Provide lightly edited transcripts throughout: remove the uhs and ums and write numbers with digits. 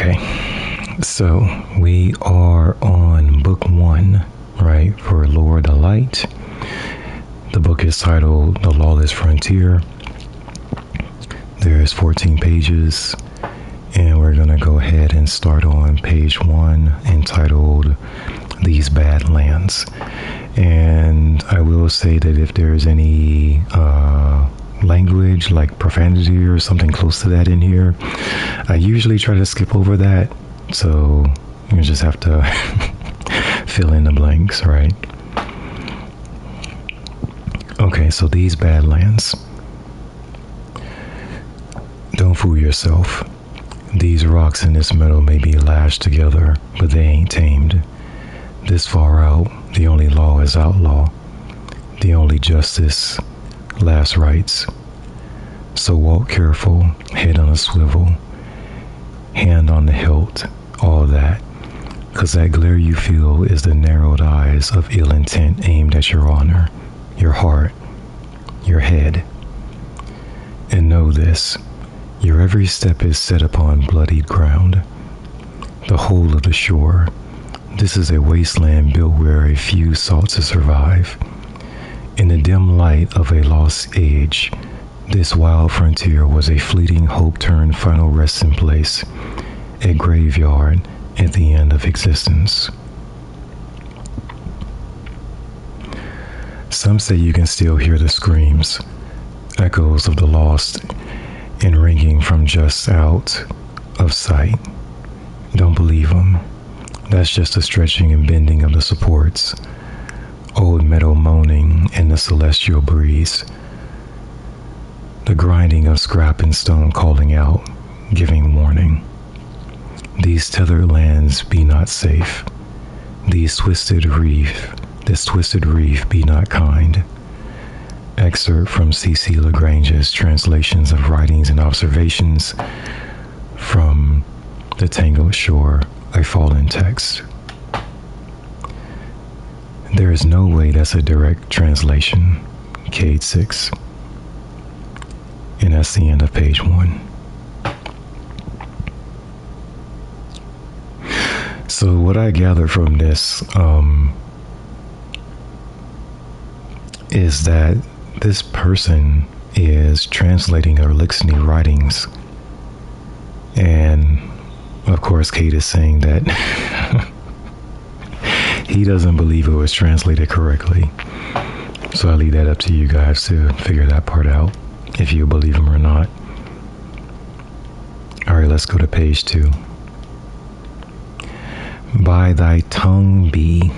Okay, so we are on book 1, right, for Lure the Light. The book is titled The Lawless Frontier. There's 14 pages, and we're going to go ahead and start on page 1, entitled These Bad Lands. And I will say that if there's any language like profanity or something close to that in here, I usually try to skip over that, so you just have to fill in the blanks, right? Okay, so these Badlands. Don't fool yourself. These rocks and this metal may be lashed together, but they ain't tamed. This far out, the only law is outlaw. The only justice, last rights. So walk careful, head on a swivel, hand on the hilt, all that. 'Cause that glare you feel is the narrowed eyes of ill intent aimed at your honor, your heart, your head. And know this, your every step is set upon bloodied ground. The whole of the shore, this is a wasteland built where a few sought to survive. In the dim light of a lost age, this wild frontier was a fleeting hope turned final resting place, a graveyard at the end of existence. Some say you can still hear the screams, echoes of the lost, and ringing from just out of sight. Don't believe them. That's just the stretching and bending of the supports, old metal moaning in the celestial breeze, the grinding of scrap and stone calling out, giving warning. These tethered lands be not safe. This twisted reef be not kind. Excerpt from C.C. Lagrange's translations of writings and observations from The Tangled Shore, a fallen text. There is no way that's a direct translation. Cade 6. And that's the end of page 1. So what I gather from this is that this person is translating Erlixni writings, and of course Cade is saying that he doesn't believe it was translated correctly. So I leave that up to you guys to figure that part out, if you believe him or not. Alright, let's go to page 2. By thy tongue be.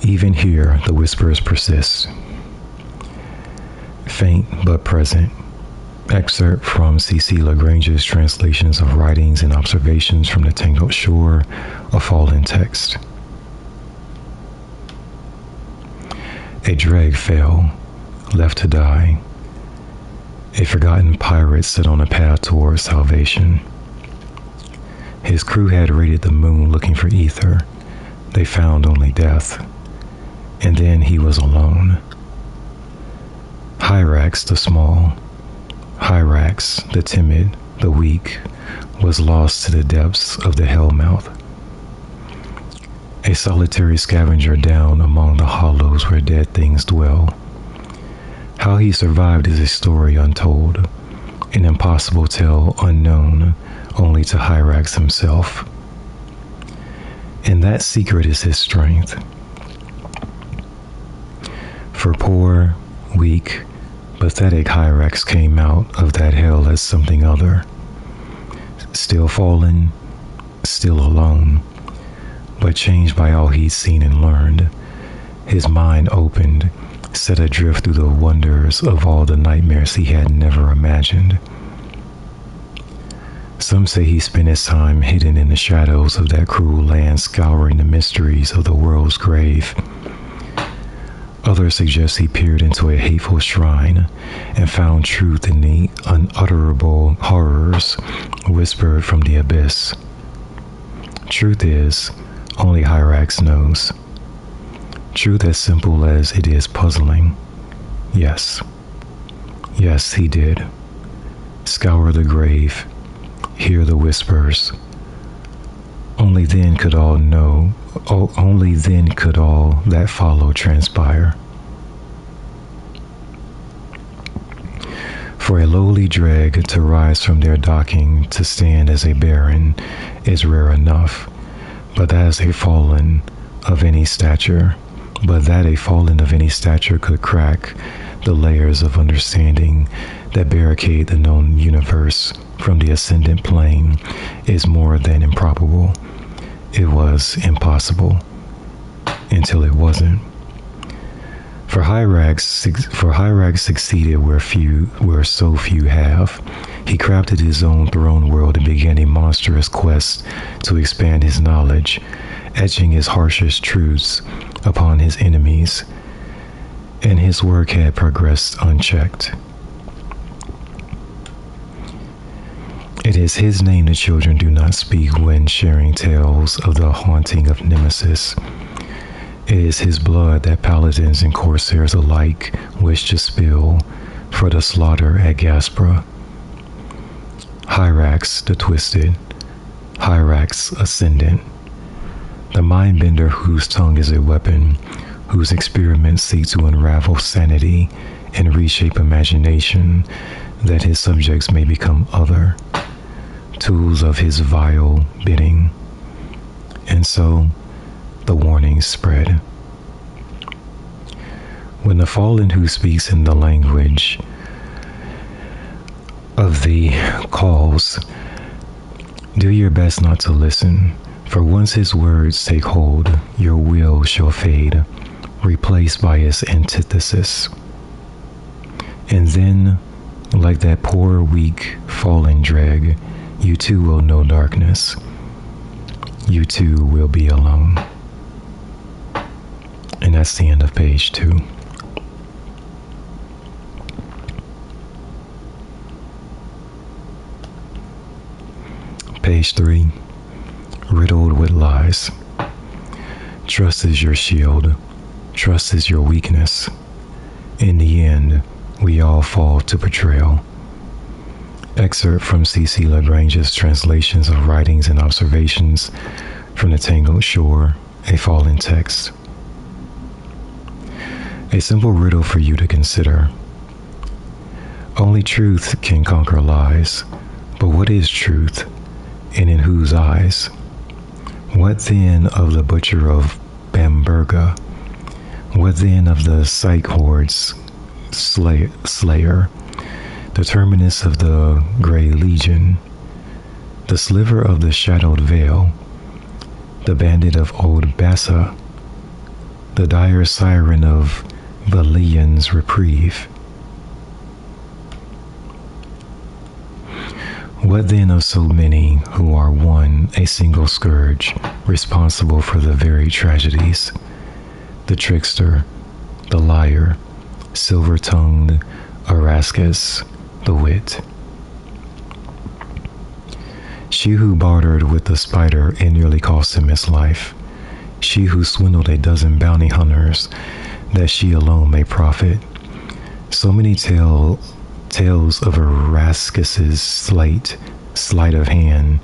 Even here the whispers persist, faint but present. Excerpt from C.C. Lagrange's translations of writings and observations from The Tangled Shore, a fallen text. A dreg fell, left to die. A forgotten pirate set on a path towards salvation. His crew had raided the moon looking for ether. They found only death. And then he was alone. Hyrax the small, Hyrax the timid, the weak, was lost to the depths of the hellmouth. A solitary scavenger down among the hollows where dead things dwell. How he survived is a story untold, an impossible tale unknown only to Hyrax himself. And that secret is his strength. For poor, weak, pathetic Hyrax came out of that hell as something other. Still fallen, still alone, but changed by all he'd seen and learned. His mind opened, set adrift through the wonders of all the nightmares he had never imagined. Some say he spent his time hidden in the shadows of that cruel land, scouring the mysteries of the world's grave. Others suggest he peered into a hateful shrine and found truth in the unutterable horrors whispered from the abyss. Truth is, only Hyrax knows. Truth as simple as it is puzzling. Yes. Yes, he did. Scour the grave, hear the whispers. Only then could all that follow transpire. For a lowly dreg to rise from their docking to stand as a baron is rare enough, but that a fallen of any stature could crack the layers of understanding that barricade the known universe from the ascendant plane is more than improbable. It was impossible until it wasn't. For Hyrax succeeded where so few have. He crafted his own throne world and began a monstrous quest to expand his knowledge, etching his harshest truths upon his enemies, and his work had progressed unchecked. It is his name the children do not speak when sharing tales of the haunting of Nemesis. It is his blood that paladins and corsairs alike wish to spill for the slaughter at Gaspra. Hyrax the Twisted, Hyrax Ascendant, the mindbender whose tongue is a weapon, whose experiments seek to unravel sanity and reshape imagination that his subjects may become other, tools of his vile bidding. And so the warnings spread. When the fallen who speaks in the language of the calls, do your best not to listen, for once his words take hold, your will shall fade, replaced by its antithesis. And then, like that poor, weak, fallen dreg, you too will know darkness. You too will be alone. And that's the end of page 2. Page 3. Riddled with lies. Trust is your shield. Trust is your weakness. In the end, we all fall to betrayal. Excerpt from C.C. Lagrange's translations of writings and observations from the Tangled Shore, a fallen text. A simple riddle for you to consider. Only truth can conquer lies, but what is truth, and in whose eyes? What then of the butcher of Bamberga? What then of the Psych Horde's slayer, the terminus of the Grey Legion, the sliver of the shadowed veil, the bandit of Old Bassa, the dire siren of Valian's reprieve? What then of so many who are one, a single scourge, responsible for the very tragedies? The trickster, the liar, silver-tongued Erascus, the wit. She who bartered with the spider and nearly cost him his life. She who swindled a dozen bounty hunters that she alone may profit. So many tales of Erascus's sleight of hand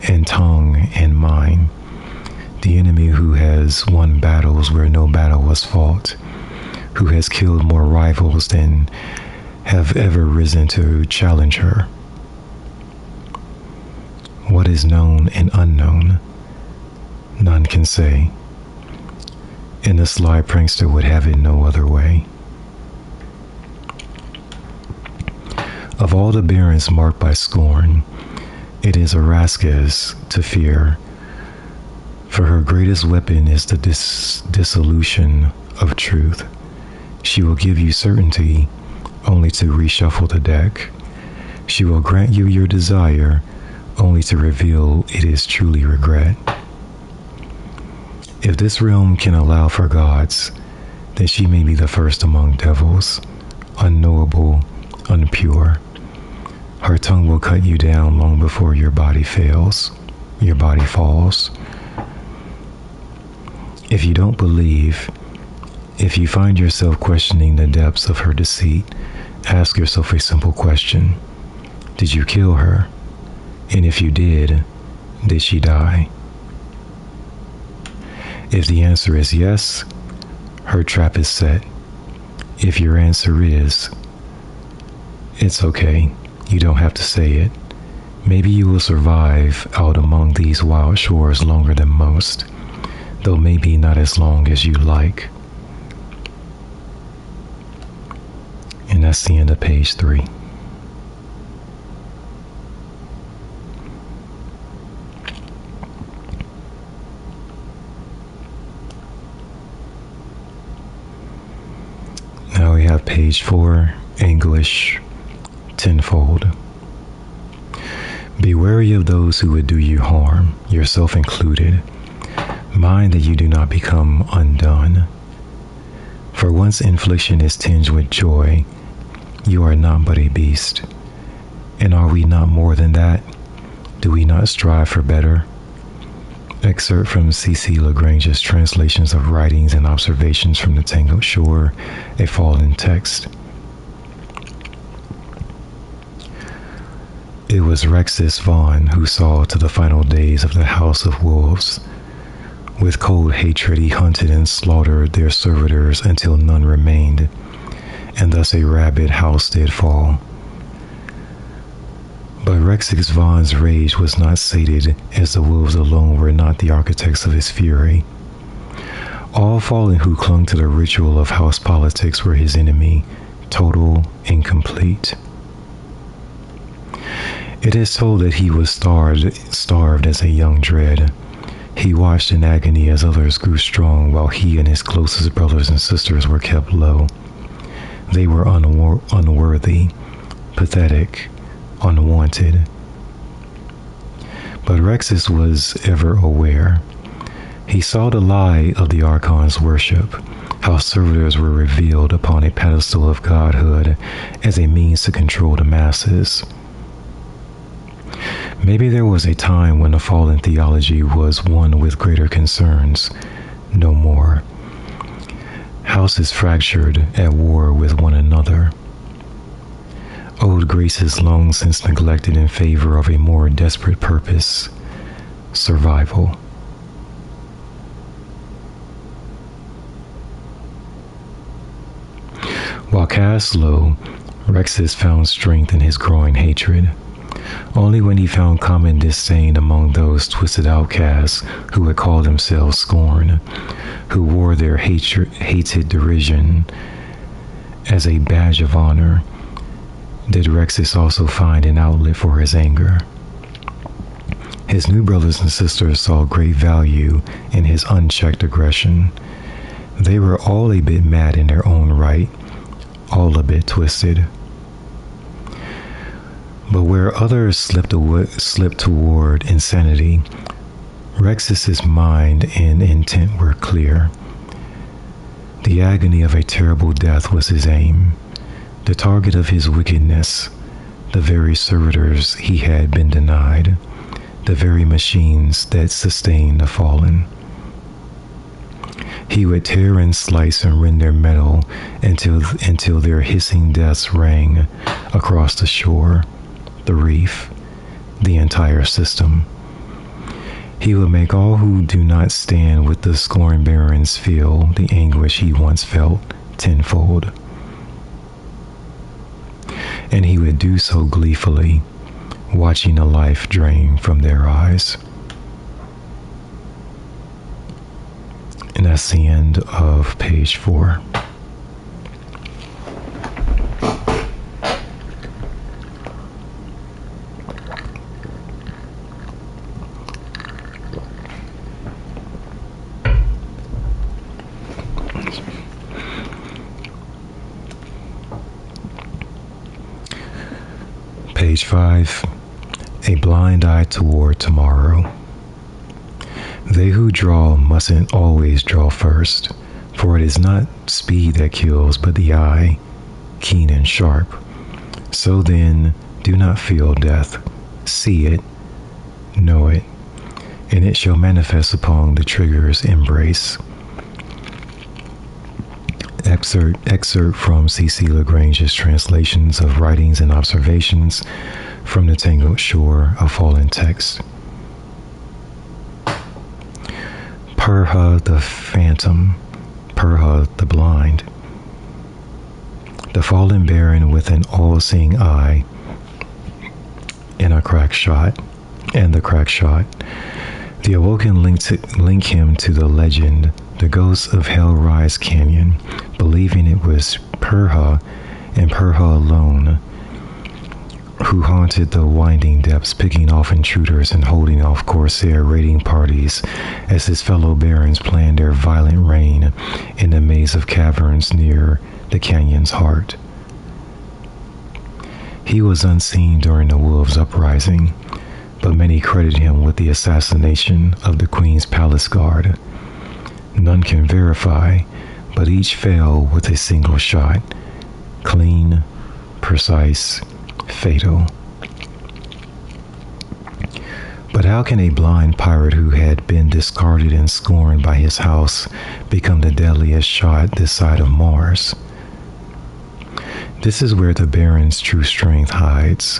and tongue and mind. The enemy who has won battles where no battle was fought, who has killed more rivals than have ever risen to challenge her. What is known and unknown, none can say, and the sly prankster would have it no other way. Of all the barons marked by scorn, it is Erascus to fear, for her greatest weapon is the dissolution of truth. She will give you certainty only to reshuffle the deck. She will grant you your desire only to reveal it is truly regret. If this realm can allow for gods, then she may be the first among devils, unknowable, unpure. Her tongue will cut you down long before your body falls. If you don't believe, if you find yourself questioning the depths of her deceit, ask yourself a simple question. Did you kill her? And if you did she die? If the answer is yes, her trap is set. If your answer is, it's okay, you don't have to say it. Maybe you will survive out among these wild shores longer than most, though maybe not as long as you like. And that's the end of page 3. Now we have page 4, English, tenfold. Be wary of those who would do you harm, yourself included. Mind that you do not become undone. For once infliction is tinged with joy, you are not but a beast. And are we not more than that? Do we not strive for better? Excerpt from C.C. Lagrange's Translations of Writings and Observations from the Tangled Shore, a fallen text. It was Rexus Vaughn who saw to the final days of the House of Wolves. With cold hatred he hunted and slaughtered their servitors until none remained, and thus a rabid house did fall. But Rexus Vaughn's rage was not sated, as the wolves alone were not the architects of his fury. All fallen who clung to the ritual of house politics were his enemy, total and complete. It is told that he was starved as a young dread. He watched in agony as others grew strong while he and his closest brothers and sisters were kept low. They were unworthy, pathetic, unwanted. But Rexus was ever aware. He saw the lie of the Archon's worship, how servitors were revealed upon a pedestal of godhood as a means to control the masses. Maybe there was a time when the fallen theology was one with greater concerns. No more. Houses fractured, at war with one another. Old graces long since neglected in favor of a more desperate purpose, survival. While cast low, Rexus found strength in his growing hatred. Only when he found common disdain among those twisted outcasts who would call themselves scorn, who wore their hated derision as a badge of honor, did Rexus also find an outlet for his anger. His new brothers and sisters saw great value in his unchecked aggression. They were all a bit mad in their own right, all a bit twisted. But where others slipped toward insanity, Rexus's mind and intent were clear. The agony of a terrible death was his aim, the target of his wickedness, the very servitors he had been denied, the very machines that sustained the fallen. He would tear and slice and rend their metal until their hissing deaths rang across the shore, the reef, the entire system. He would make all who do not stand with the scorn barons feel the anguish he once felt tenfold. And he would do so gleefully, watching the life drain from their eyes. And that's the end of page 4. Page 5, a blind eye toward tomorrow. They who draw mustn't always draw first, for it is not speed that kills, but the eye, keen and sharp. So then, do not feel death. See it, know it, and it shall manifest upon the trigger's embrace. Excerpt from C.C. Lagrange's Translations of Writings and Observations from the tangled shore of fallen text. Perha the phantom, Perha the blind, the fallen baron with an all-seeing eye and the crack shot. The awoken link him to the legend, the ghost of Hellrise Canyon, believing it was Perha and Perha alone who haunted the winding depths, picking off intruders and holding off Corsair raiding parties as his fellow barons planned their violent reign in the maze of caverns near the canyon's heart. He was unseen during the Wolves' uprising, but many credit him with the assassination of the Queen's palace guard. None can verify, but each fell with a single shot, clean, precise, fatal. But how can a blind pirate who had been discarded and scorned by his house become the deadliest shot this side of Mars? This is where the Baron's true strength hides.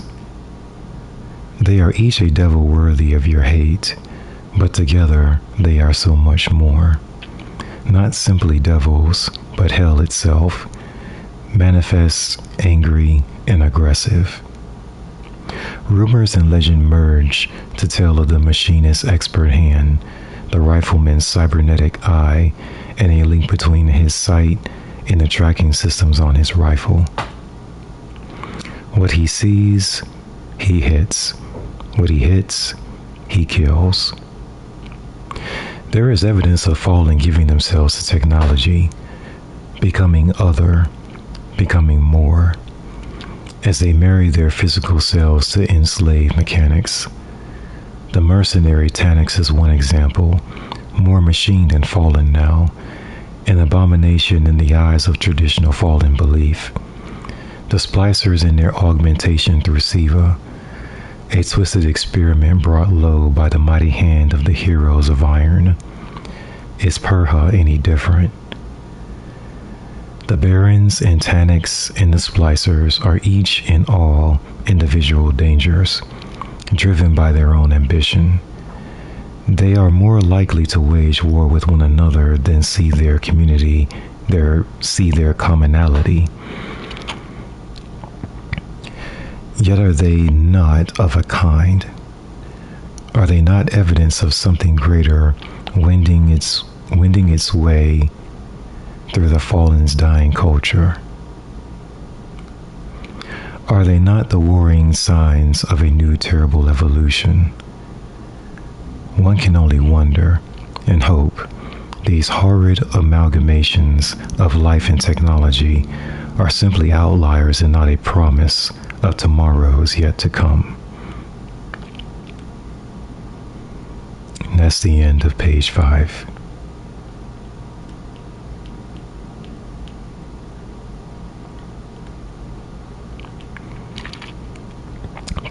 They are each a devil worthy of your hate, but together they are so much more. Not simply devils, but hell itself, manifest, angry, and aggressive. Rumors and legend merge to tell of the machinist's expert hand, the rifleman's cybernetic eye, and a link between his sight and the tracking systems on his rifle. What he sees, he hits. What he hits, he kills. There is evidence of fallen giving themselves to technology, becoming other, becoming more, as they marry their physical selves to enslaved mechanics. The mercenary Taniks is one example, more machine than fallen now, an abomination in the eyes of traditional fallen belief. The splicers in their augmentation through Siva, a twisted experiment brought low by the mighty hand of the heroes of iron. Is Perha any different? The Barons and Taniks and the Splicers are each and all individual dangers, driven by their own ambition. They are more likely to wage war with one another than see their community, see their commonality. Yet are they not of a kind? Are they not evidence of something greater wending its way through the fallen's dying culture? Are they not the warring signs of a new terrible evolution? One can only wonder and hope these horrid amalgamations of life and technology are simply outliers and not a promise of tomorrows yet to come. And that's the end of page 5.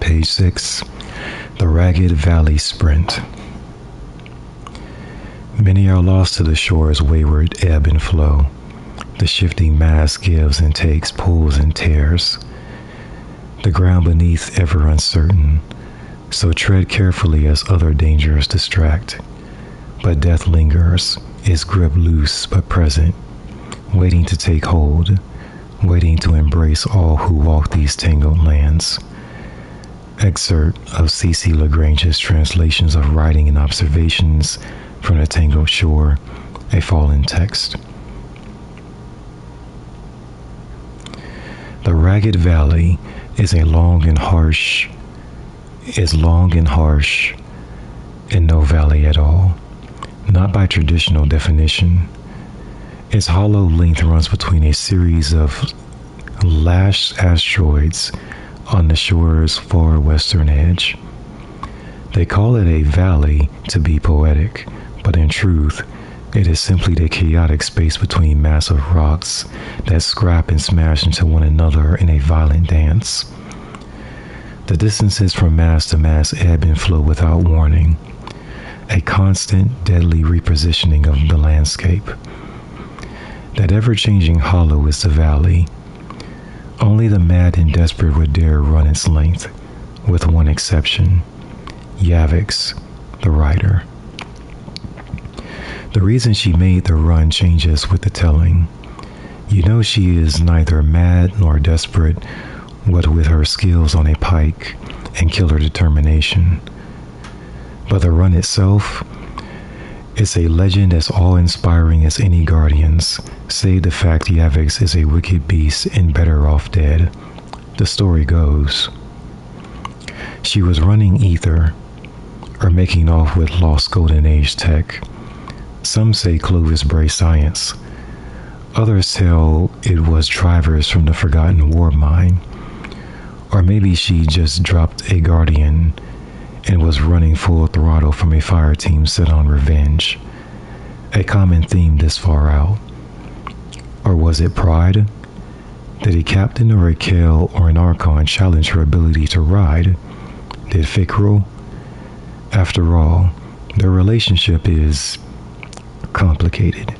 Page 6, The Ragged Valley Sprint. Many are lost to the shore's wayward ebb and flow. The shifting mass gives and takes, pulls and tears. The ground beneath ever uncertain, so tread carefully as other dangers distract. But death lingers, its grip loose but present, waiting to take hold, waiting to embrace all who walk these tangled lands. Excerpt of C.C. Lagrange's translations of writing and observations from the tangled shore, a fallen text. The Ragged Valley is long and harsh, and no valley at all, not by traditional definition. Its hollow length runs between a series of lashed asteroids on the shore's far western edge. They call it a valley to be poetic, but in truth, it is simply the chaotic space between massive rocks that scrap and smash into one another in a violent dance. The distances from mass to mass ebb and flow without warning, a constant, deadly repositioning of the landscape. That ever-changing hollow is the valley. Only the mad and desperate would dare run its length. with one exception: Yavix, the writer. The reason she made the run changes with the telling. You know she is neither mad nor desperate, what with her skills on a pike and killer determination. But the run itself, it's a legend as awe-inspiring as any Guardians, save the fact Yavix is a wicked beast and better off dead. The story goes. She was running ether, or making off with lost Golden Age tech. Some say Clovis Bray science. Others tell it was drivers from the Forgotten War mine. Or maybe she just dropped a Guardian and was running full throttle from a fire team set on revenge. A common theme this far out. Or was it pride? Did a captain or a Kale or an Archon challenge her ability to ride? Did Fikrul? After all, their relationship is complicated.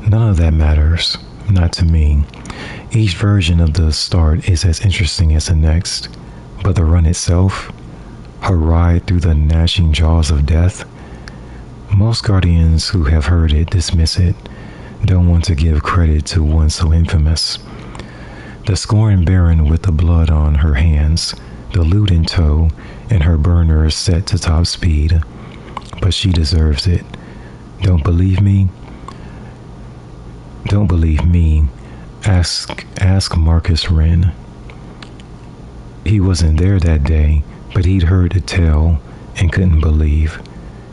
None of that matters, not to me. Each version of the start is as interesting as the next, but the run itself, her ride through the gnashing jaws of death, most Guardians who have heard it dismiss it, don't want to give credit to one so infamous. The Scorn Baron with the blood on her hands, the loot in tow, and her burner set to top speed. But she deserves it. Don't believe me? Don't believe me. Ask Marcus Wren. He wasn't there that day, but he'd heard the tale and couldn't believe.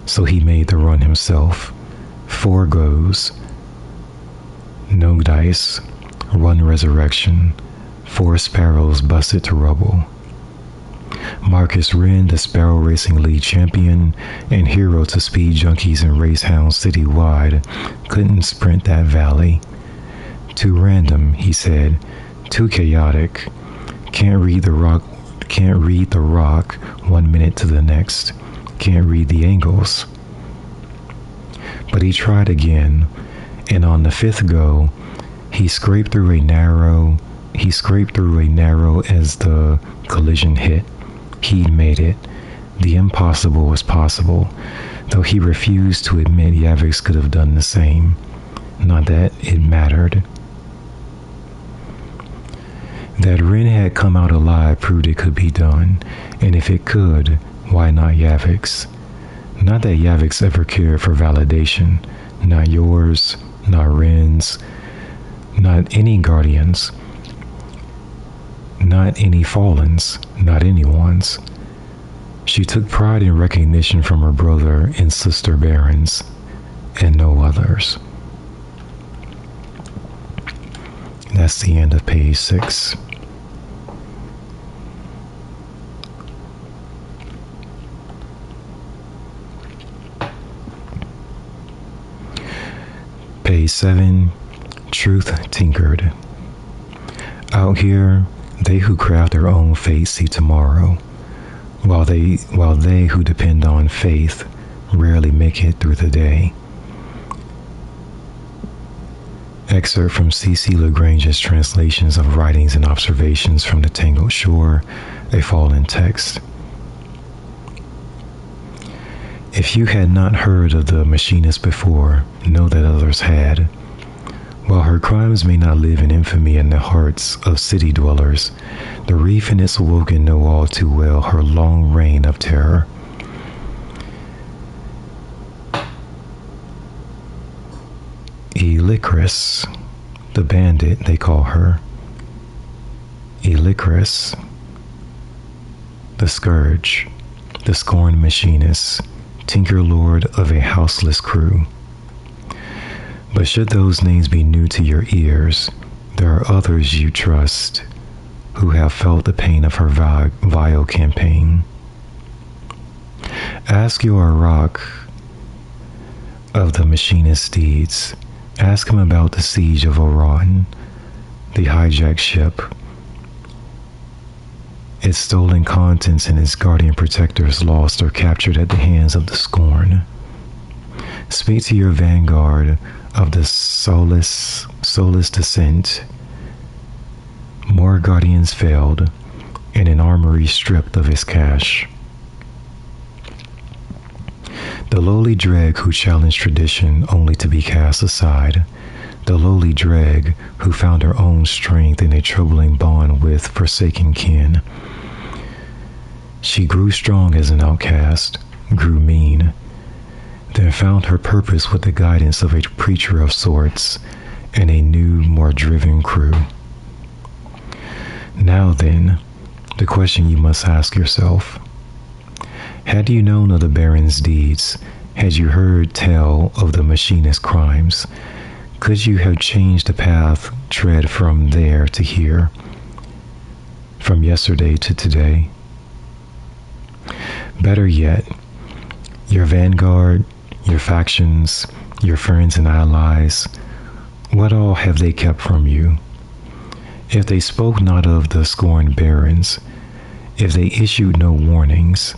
So he made the run himself. 4 goes. No dice. Run resurrection. 4 sparrows busted to rubble. Marcus Wren, the Sparrow Racing League champion and hero to speed junkies and race hounds citywide, couldn't sprint that valley. Too random, he said. Too chaotic. Can't read the rock 1 minute to the next. Can't read the angles. But he tried again, and on the 5th go, he scraped through a narrow as the collision hit. He'd made it. The impossible was possible, though he refused to admit Yavix could have done the same. Not that it mattered. That Wren had come out alive proved it could be done, and if it could, why not Yavix? Not that Yavix ever cared for validation. Not yours, not Wren's, not any Guardians. Not any Fallen's, not anyone's. She took pride in recognition from her brother and sister Barons, and no others. That's the end of page 6. Page 7, Truth Tinkered. Out here, they who craft their own fate see tomorrow, while they who depend on faith rarely make it through the day. Excerpt from C.C. Lagrange's translations of writings and observations from the Tangled Shore, a Fallen text. If you had not heard of the machinist before, know that others had. While her crimes may not live in infamy in the hearts of city dwellers, the reef and its awoken know all too well her long reign of terror. Elicris, the bandit they call her. Elicris, the scourge, the scorned machinist, tinker lord of a houseless crew. But should those names be new to your ears, there are others you trust who have felt the pain of her vile campaign. Ask your Arak of the machinist's deeds. Ask him about the siege of Oran, the hijacked ship, its stolen contents and its guardian protectors lost or captured at the hands of the Scorn. Speak to your vanguard of the soulless descent. More guardians failed, and an armory stripped of its cash. The lowly dreg who challenged tradition only to be cast aside, the lowly dreg who found her own strength in a troubling bond with forsaken kin. She grew strong as an outcast, grew mean, then found her purpose with the guidance of a preacher of sorts and a new, more driven crew. Now then, the question you must ask yourself: had you known of the Baron's deeds, had you heard tell of the machinist's crimes, could you have changed the path tread from there to here, from yesterday to today? Better yet, your vanguard, your factions, your friends and allies, what all have they kept from you? If they spoke not of the scorned barons, if they issued no warnings,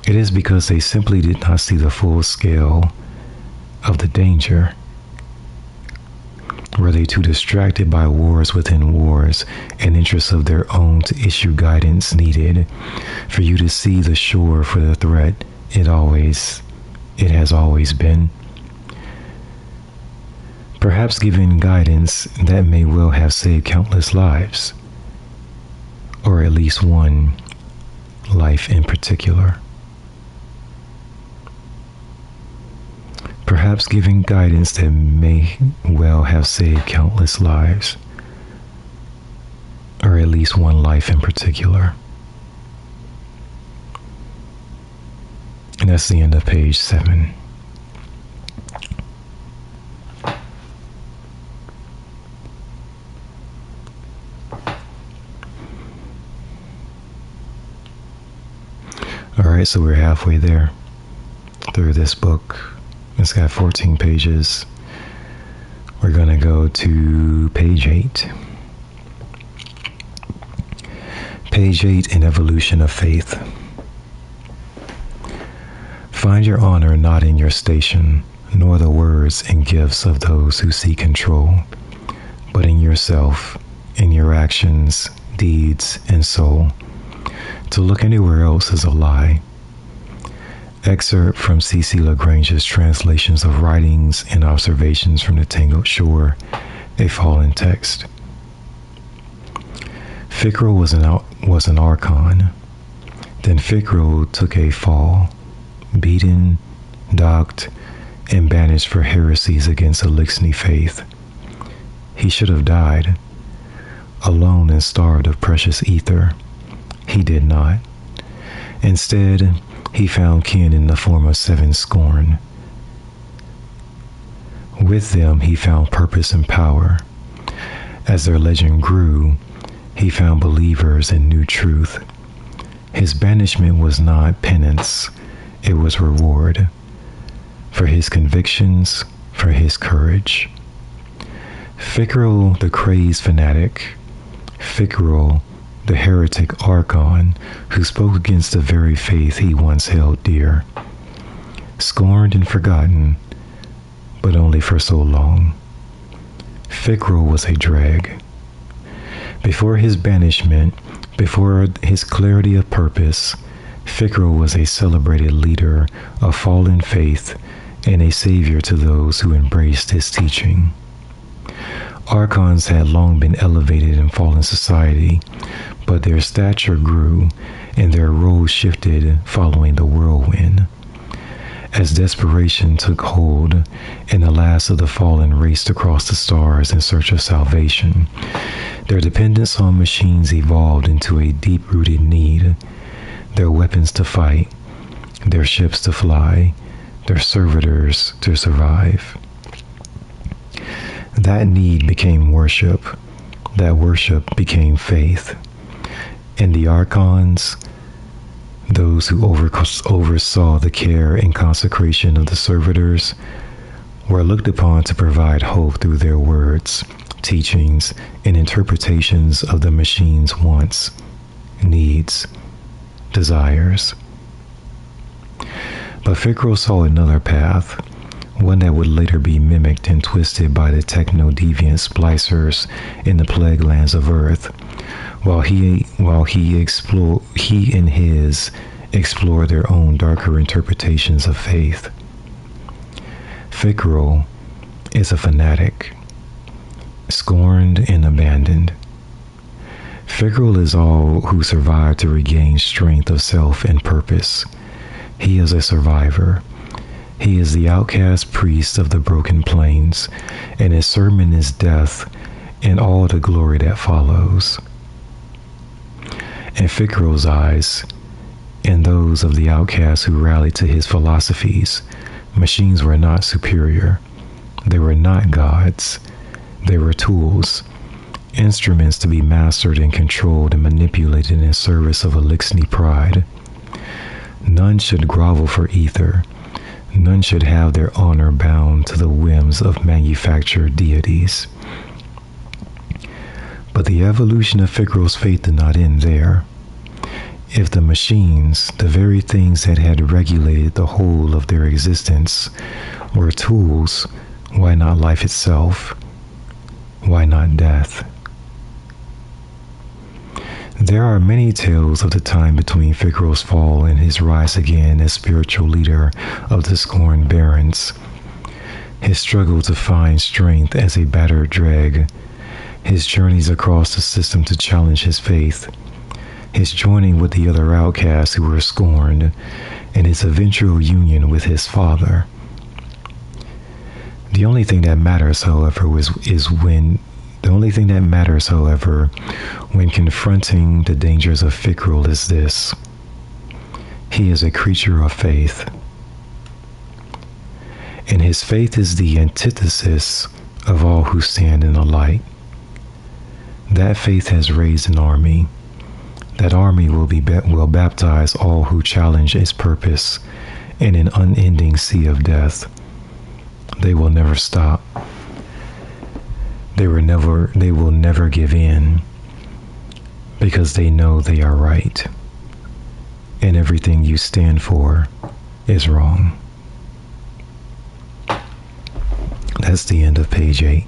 it is because they simply did not see the full scale of the danger. Were they too distracted by wars within wars and interests of their own to issue guidance needed for you to see the shore for the threat it has always been? Perhaps giving guidance that may well have saved countless lives, or at least one life in particular. Perhaps giving guidance that may well have saved countless lives, or at least one life in particular. And that's the end of page 7. All right, so we're halfway there through this book. It's got 14 pages. We're going to go to page 8. Page 8, An Evolution of Faith. Find your honor not in your station, nor the words and gifts of those who seek control, but in yourself, in your actions, deeds, and soul. To look anywhere else is a lie. Excerpt from C.C. Lagrange's translations of writings and observations from the Tangled Shore, a fallen text. Fickrell was an archon. Then Fickrell took a fall, beaten, docked, and banished for heresies against the Lixney faith. He should have died, alone and starved of precious ether. He did not. Instead, he found kin in the form of 7 scorn. With them, he found purpose and power. As their legend grew, he found believers in new truth. His banishment was not penance, it was reward. For his convictions, for his courage. Fickrell, the crazed fanatic. Fickrell, the heretic archon who spoke against the very faith he once held dear. Scorned and forgotten, but only for so long. Fickrell was a drag. Before his banishment, before his clarity of purpose, Fickrell was a celebrated leader of fallen faith and a savior to those who embraced his teaching. Archons had long been elevated in fallen society, but their stature grew and their roles shifted following the whirlwind. As desperation took hold and the last of the fallen raced across the stars in search of salvation, their dependence on machines evolved into a deep-rooted need, their weapons to fight, their ships to fly, their servitors to survive. That need became worship. That worship became faith. And the archons, those who oversaw the care and consecration of the servitors, were looked upon to provide hope through their words, teachings, and interpretations of the machine's wants, needs, desires. But Fickrell saw another path, one that would later be mimicked and twisted by the techno-deviant splicers in the plague lands of Earth, he and his explore their own darker interpretations of faith. Fikrul is a fanatic, scorned and abandoned. Fikrul is all who survive to regain strength of self and purpose. He is a survivor. He is the outcast priest of the broken plains, and his sermon is death and all the glory that follows. In Fikrul's eyes, and those of the outcasts who rallied to his philosophies, machines were not superior. They were not gods. They were tools, instruments to be mastered and controlled and manipulated in service of Eliksni pride. None should grovel for ether. None should have their honor bound to the whims of manufactured deities. But the evolution of Fikrul's faith did not end there. If the machines, the very things that had regulated the whole of their existence, were tools, why not life itself? Why not death? There are many tales of the time between Fikrul's fall and his rise again as spiritual leader of the scorned barons. His struggle to find strength as a battered dreg, his journeys across the system to challenge his faith, his joining with the other outcasts who were scorned, and his eventual union with his father. The only thing that matters, however, when confronting the dangers of Fikrul is this: he is a creature of faith, and his faith is the antithesis of all who stand in the light. That faith has raised an army. That army will baptize all who challenge its purpose in an unending sea of death. They will never stop. They will never give in, because they know they are right, and everything you stand for is wrong. That's the end of page 8.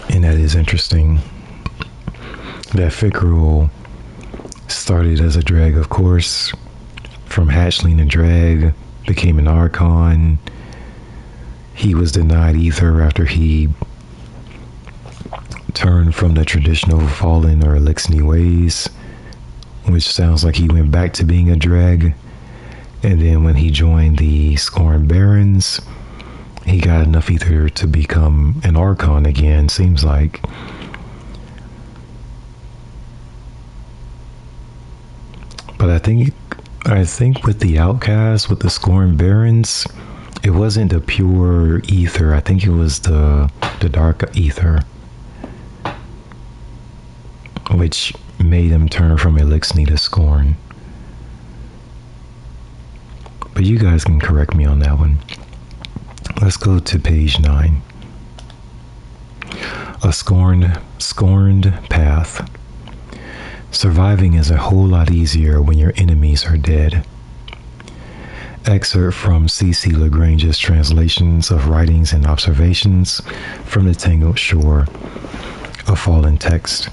And that is interesting that Fikrul started as a dreg, of course, from hatchling and dreg, became an archon. He was denied ether after he turned from the traditional fallen or Eliksni ways, which sounds like he went back to being a dreg. And then when he joined the Scorned Barons, he got enough ether to become an archon again, seems like. But I think with the outcasts, with the Scorned Barons, it wasn't the pure ether. I think it was the dark ether, which made him turn from Eliksni to Scorn. But you guys can correct me on that one. Let's go to page 9. A scorned path. Surviving is a whole lot easier when your enemies are dead. Excerpt from C.C. Lagrange's translations of writings and observations from the Tangled Shore of Fallen Text.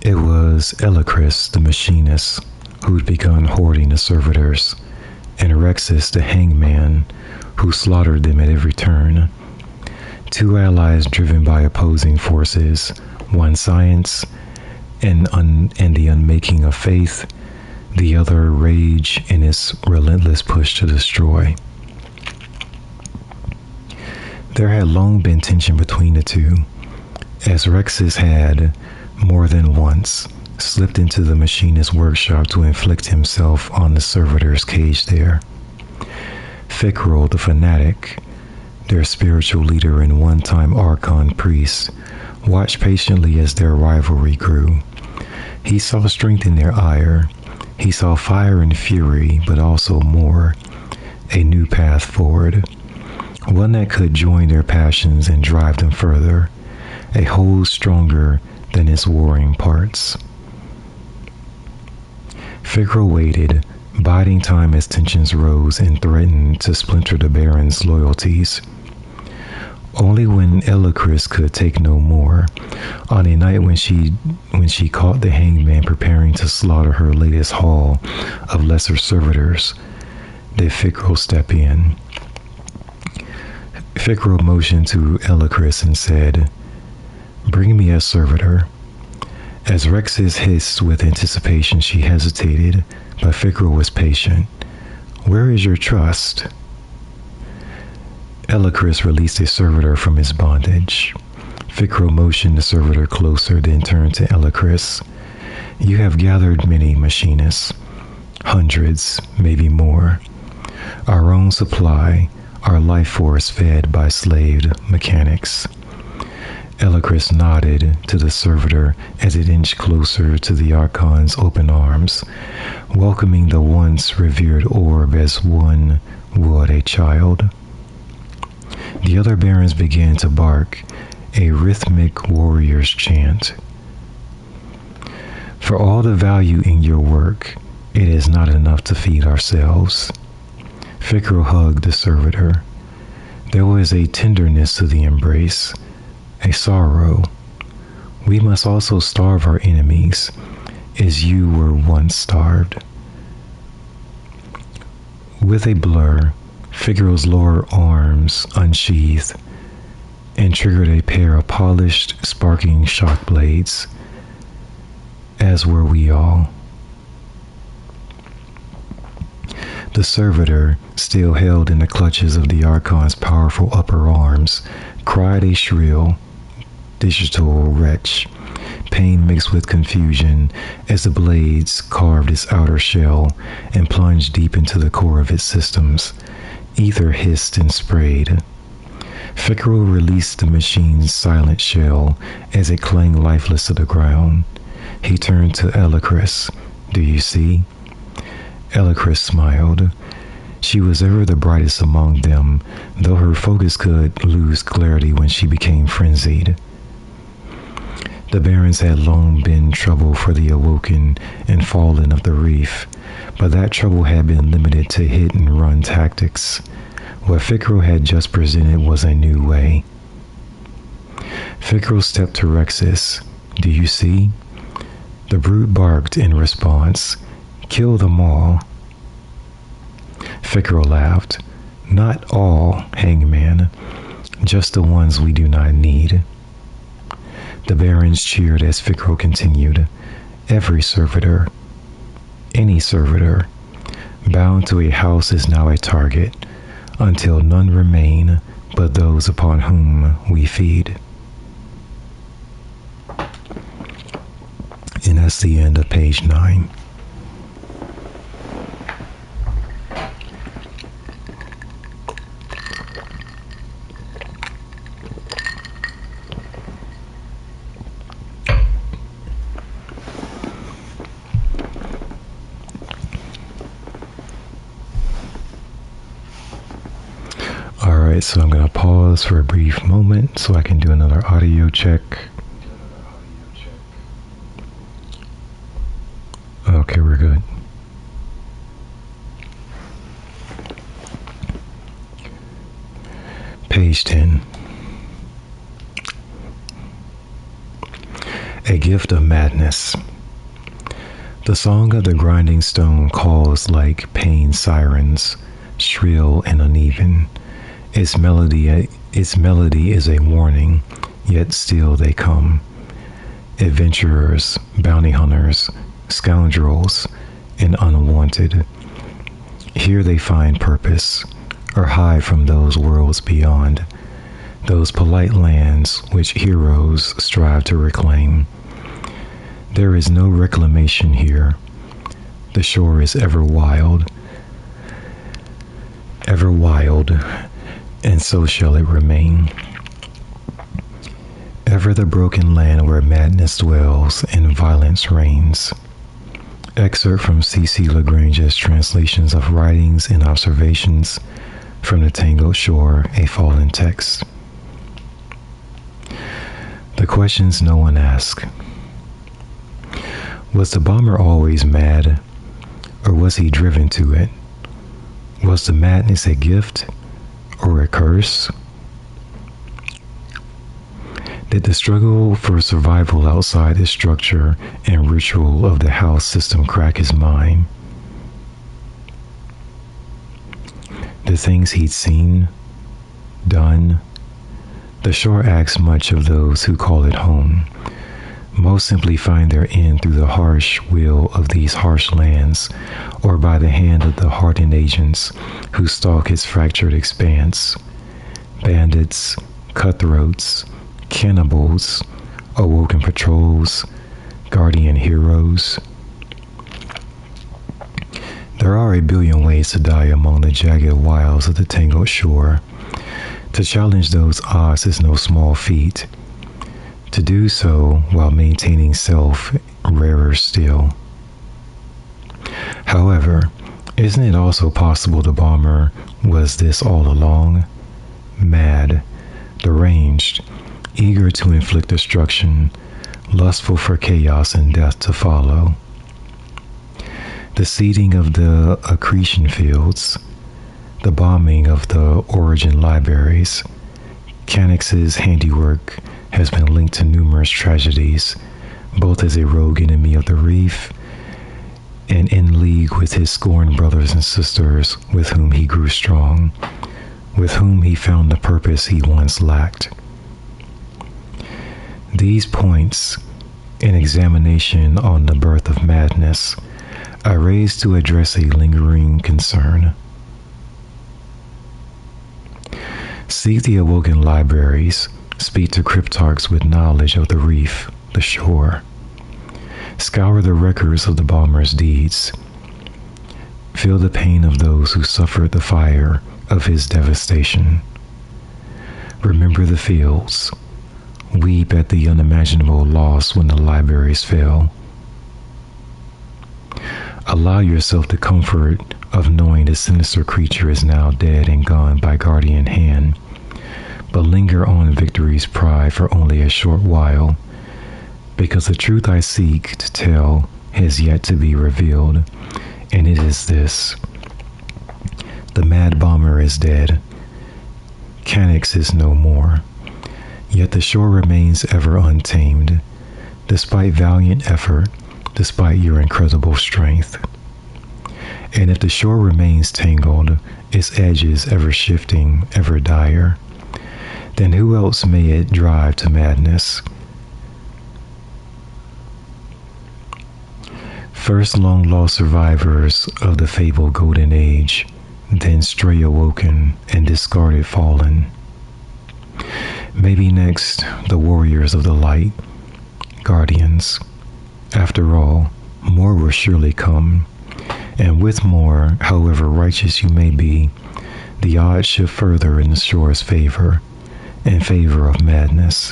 It was Elicris, the machinist, who'd begun hoarding the servitors, and Rexus, the hangman, who slaughtered them at every turn. Two allies driven by opposing forces, one science and the unmaking of faith, the other rage and its relentless push to destroy. There had long been tension between the two, as Rexus had, more than once, slipped into the machinist's workshop to inflict himself on the servitors caged there. Fikrul, the fanatic, their spiritual leader and one-time archon priest, watched patiently as their rivalry grew. He saw strength in their ire. He saw fire and fury, but also more, a new path forward, one that could join their passions and drive them further, a whole stronger than its warring parts. Fikrul waited, biding time as tensions rose and threatened to splinter the Baron's loyalties. Only when Elacris could take no more, on a night when she caught the hangman preparing to slaughter her latest haul of lesser servitors, did Ficro step in. Ficro motioned to Elacris and said, "Bring me a servitor." As Rexis hissed with anticipation, she hesitated, but Ficro was patient. "Where is your trust?" Elacris released a servitor from his bondage. Ficro motioned the servitor closer, then turned to Elacris. "You have gathered many machinists. Hundreds, maybe more. Our own supply, our life force fed by slaved mechanics." Elacris nodded to the servitor as it inched closer to the Archon's open arms, welcoming the once revered orb as one would a child. The other barons began to bark, a rhythmic warrior's chant. "For all the value in your work, it is not enough to feed ourselves." Ficro hugged the servitor. There was a tenderness to the embrace, a sorrow. "We must also starve our enemies, as you were once starved." With a blur, Figro's lower arms unsheathed and triggered a pair of polished, sparking shock blades, as were we all. The servitor, still held in the clutches of the Archon's powerful upper arms, cried a shrill, digital retch, pain mixed with confusion as the blades carved its outer shell and plunged deep into the core of its systems. Ether hissed and sprayed. Ficro released the machine's silent shell as it clung lifeless to the ground. He turned to Elacris. "Do you see?" Elacris smiled. She was ever the brightest among them, though her focus could lose clarity when she became frenzied. The barons had long been trouble for the awoken and fallen of the reef, but that trouble had been limited to hit-and-run tactics. What Ficro had just presented was a new way. Ficro stepped to Rexis. "Do you see?" The brute barked in response. "Kill them all." Ficro laughed. "Not all, Hangman. Just the ones we do not need." The barons cheered as Ficro continued. "Every servitor, any servitor, bound to a house is now a target, until none remain but those upon whom we feed." And that's the end of page 9. Alright, so I'm going to pause for a brief moment so I can do another audio check. Okay, we're good. Page 10. A gift of madness. The song of the grinding stone calls like pain sirens, shrill and uneven. Its melody is a warning, yet still they come. Adventurers, bounty hunters, scoundrels, and unwanted. Here they find purpose, or hide from those worlds beyond, those polite lands which heroes strive to reclaim. There is no reclamation here. The shore is ever wild, and so shall it remain. Ever the broken land where madness dwells and violence reigns. Excerpt from C.C. Lagrange's translations of writings and observations from the Tangled Shore, a fallen text. The questions no one asked. Was the bomber always mad? or was he driven to it? Was the madness a gift or a curse? Did the struggle for survival outside the structure and ritual of the house system crack his mind? The things he'd seen, done. The shore asks much of those who call it home. Most simply find their end through the harsh will of these harsh lands, or by the hand of the hardened agents who stalk its fractured expanse. Bandits, cutthroats, cannibals, awoken patrols, guardian heroes. There are a billion ways to die among the jagged wilds of the tangled shore. To challenge those odds is no small feat. To do so while maintaining self, rarer still. However, isn't it also possible the bomber was this all along? Mad, deranged, eager to inflict destruction, lustful for chaos and death to follow. The seeding of the accretion fields, the bombing of the origin libraries, Cannix's handiwork has been linked to numerous tragedies, both as a rogue enemy of the reef and in league with his scorned brothers and sisters with whom he grew strong, with whom he found the purpose he once lacked. These points, in examination on the birth of madness, I raise to address a lingering concern. Seek the awoken libraries, speak to cryptarchs with knowledge of the reef, the shore. Scour the records of the bomber's deeds. Feel the pain of those who suffered the fire of his devastation. Remember the fields. Weep at the unimaginable loss when the libraries fell. Allow yourself the comfort of knowing the sinister creature is now dead and gone by guardian hand, but linger on victory's pride for only a short while, because the truth I seek to tell has yet to be revealed, and it is this. The mad bomber is dead. Cannix is no more, yet the shore remains ever untamed, despite valiant effort, despite your incredible strength. And if the shore remains tangled, its edges ever shifting, ever dire, then who else may it drive to madness? First long-lost survivors of the fabled golden age, then stray awoken and discarded fallen. Maybe next, the warriors of the light, guardians. After all, more will surely come, and with more, however righteous you may be, the odds shift further in the shore's favor, in favor of madness.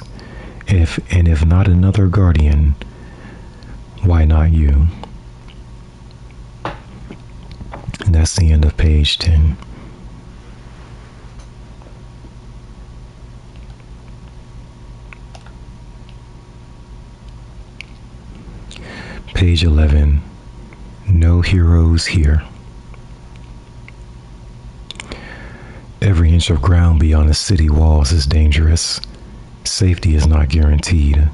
If not another guardian, why not you? And that's the end of page 10. Page 11. No heroes here. Every inch of ground beyond the city walls is dangerous. Safety is not guaranteed.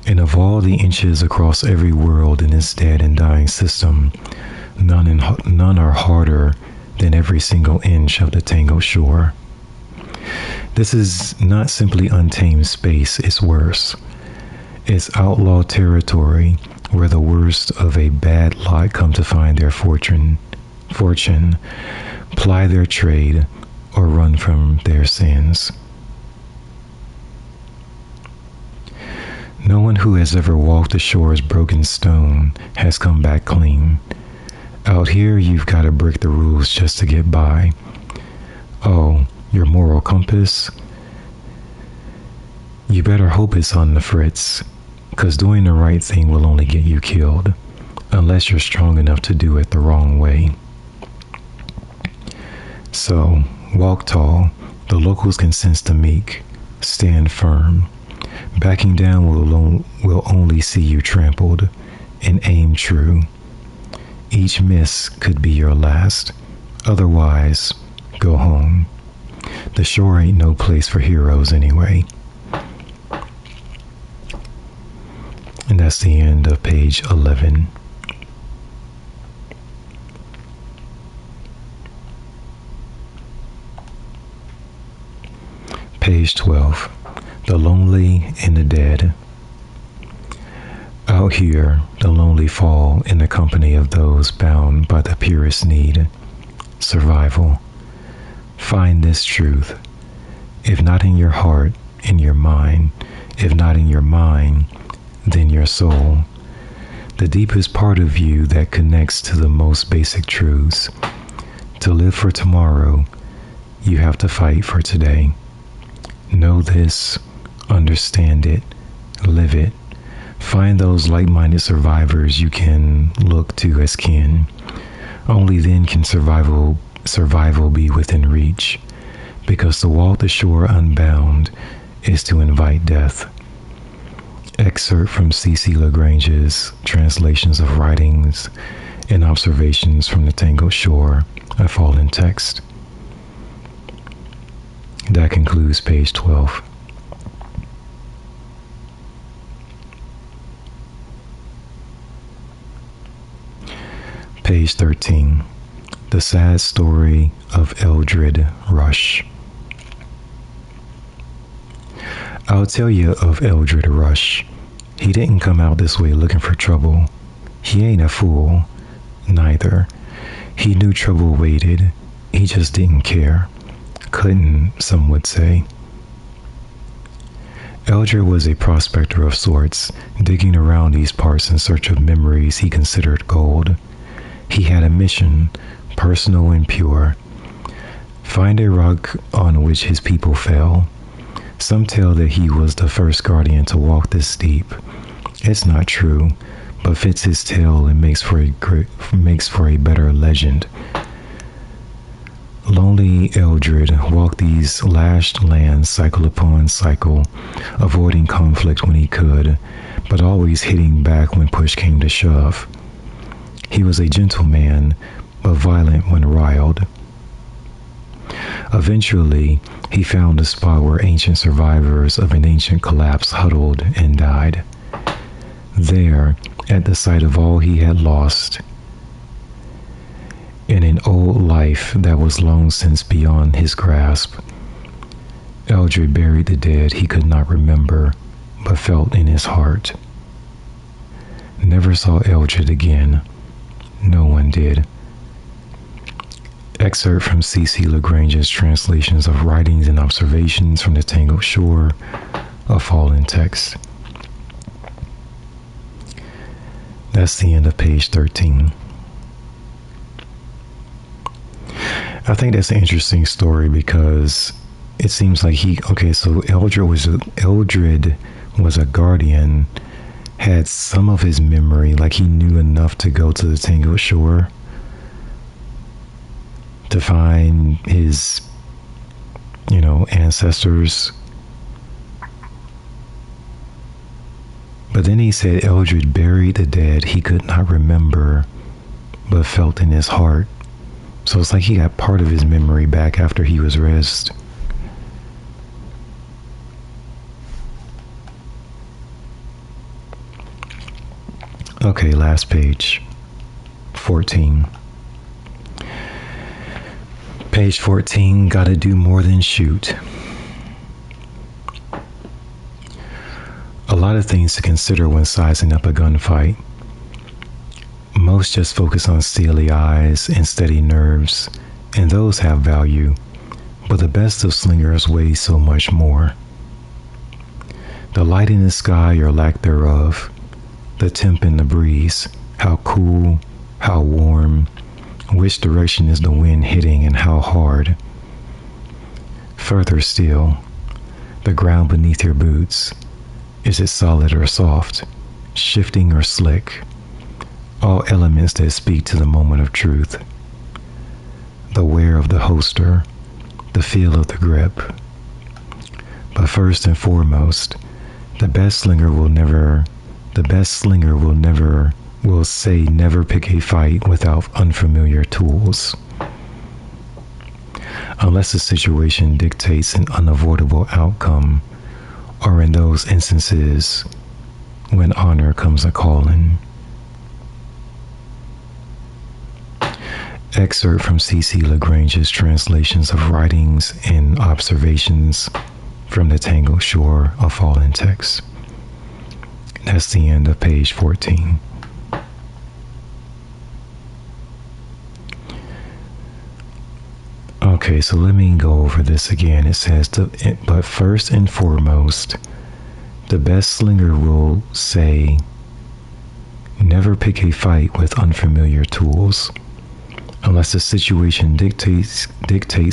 And of all the inches across every world in this dead and dying system, none are harder than every single inch of the tangled shore. This is not simply untamed space, it's worse. It's outlaw territory where the worst of a bad lot come to find their fortune, ply their trade, or run from their sins. No one who has ever walked the shore's broken stone has come back clean. Out here, you've got to break the rules just to get by. Oh, your moral compass? You better hope it's on the fritz, 'cause doing the right thing will only get you killed, unless you're strong enough to do it the wrong way. So, walk tall. The locals can sense the meek. Stand firm. Backing down will only see you trampled, and aim true. Each miss could be your last. Otherwise, go home. The shore ain't no place for heroes anyway. And that's the end of page 11. Page 12. The Lonely and the Dead. Out here, the lonely fall in the company of those bound by the purest need, survival. Find this truth. If not in your heart, in your mind. If not in your mind, then your soul. The deepest part of you that connects to the most basic truths. To live for tomorrow, you have to fight for today. Know this, understand it, live it. Find those like-minded survivors you can look to as kin. Only then can survival be within reach, because to walk the shore unbound is to invite death. Excerpt from C.C. Lagrange's translations of writings and observations from the Tangled Shore, a fallen text. That concludes page 12. Page 13. The Sad Story of Eldred Rush. I'll tell you of Eldred Rush. He didn't come out this way looking for trouble. He ain't a fool, neither. He knew trouble waited. He just didn't care. Couldn't, some would say. Eldred was a prospector of sorts, digging around these parts in search of memories he considered gold. He had a mission, personal and pure. Find a rock on which his people fell. Some tell that he was the first guardian to walk this deep. It's not true, but fits his tale and makes for a better legend. Lonely Eldred walked these lashed lands cycle upon cycle, avoiding conflict when he could, but always hitting back when push came to shove. He was a gentle man, but violent when riled. Eventually, he found a spot where ancient survivors of an ancient collapse huddled and died. There, at the sight of all he had lost, in an old life that was long since beyond his grasp, Eldred buried the dead he could not remember, but felt in his heart. Never saw Eldred again. No one did. Excerpt from C.C. Lagrange's translations of writings and observations from the Tangled Shore, a fallen text. That's the end of page 13. I think that's an interesting story because it seems like so Eldred was a guardian, had some of his memory, like he knew enough to go to the Tangled Shore to find his, ancestors. But then he said Eldred buried the dead he could not remember, but felt in his heart. So it's like he got part of his memory back after he was raised. Okay, last page. 14. Page 14, gotta do more than shoot. A lot of things to consider when sizing up a gunfight. Most just focus on steely eyes and steady nerves, and those have value, but the best of slingers weigh so much more. The light in the sky or lack thereof, the temp in the breeze, how cool, how warm, which direction is the wind hitting and how hard. Further still, the ground beneath your boots, is it solid or soft, shifting or slick? All elements that speak to the moment of truth. The wear of the holster, the feel of the grip. But first and foremost, the best slinger will never will say never pick a fight without unfamiliar tools. Unless the situation dictates an unavoidable outcome, or in those instances when honor comes a calling. Excerpt from C.C. Lagrange's translations of writings and observations from the Tangled Shore of Fallen Texts. That's the end of page 14. Okay, so let me go over this again. It says, but first and foremost, the best slinger will say, never pick a fight with unfamiliar tools, unless the situation dictates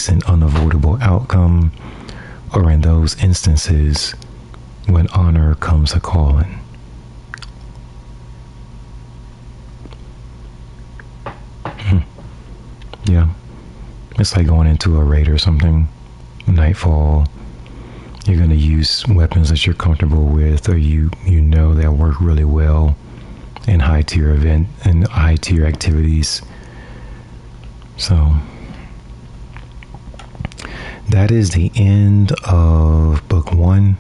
an unavoidable outcome, or in those instances when honor comes a calling. Yeah. It's like going into a raid or something. Nightfall. You're going to use weapons that you're comfortable with, or you know that work really well in high tier activities. So that is the end of book 1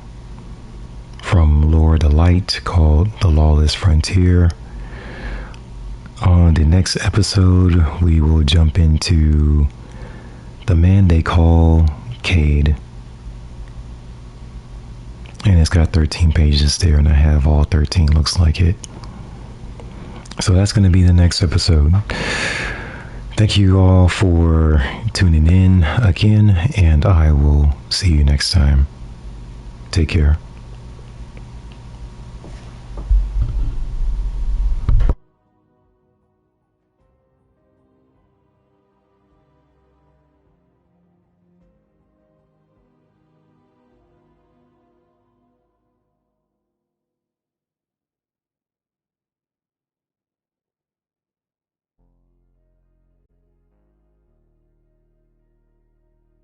from Lore the Light, called The Lawless Frontier. On the next episode, we will jump into The Man They Call Cade. And it's got 13 pages there, and I have all 13, looks like it. So that's going to be the next episode. Thank you all for tuning in again, and I will see you next time. Take care.